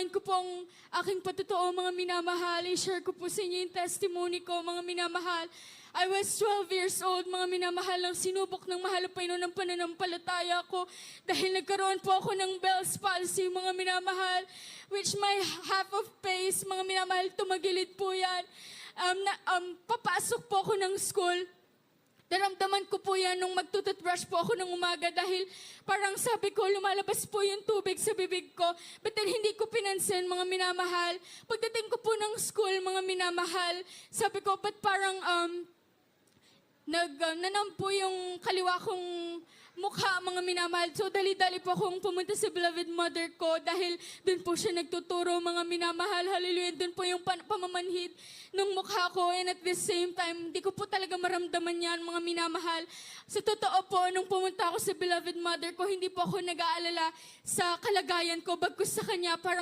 ko pong aking patotoo, mga minamahal. I-share ko po sa inyo yung testimony ko, mga minamahal. I was 12 years old, mga minamahal, nang sinubok ng mahal na Panginoon ng pananampalataya ko dahil nagkaroon po ako ng Bell's palsy, mga minamahal, which my half of face, mga minamahal, tumagilid po yan. Papasok po ako ng school. Naramdaman ko po yan nung magtututbrush po ako ng umaga dahil parang sabi ko, lumalabas po yung tubig sa bibig ko. But then hindi ko pinansin, mga minamahal. Pagdating ko po ng school, mga minamahal, sabi ko, ba't parang nanam po yung kaliwa kong mukha, mga minamahal. So, dali-dali po akong pumunta sa beloved mother ko dahil doon po siya nagtuturo, mga minamahal. Hallelujah. Doon po yung pamamanhid ng mukha ko. And at the same time, hindi ko po talaga maramdaman yan, mga minamahal. Sa totoo po, nung pumunta ako sa beloved mother ko, hindi po ako nag-aalala sa kalagayan ko. Bagkus sa kanya, parang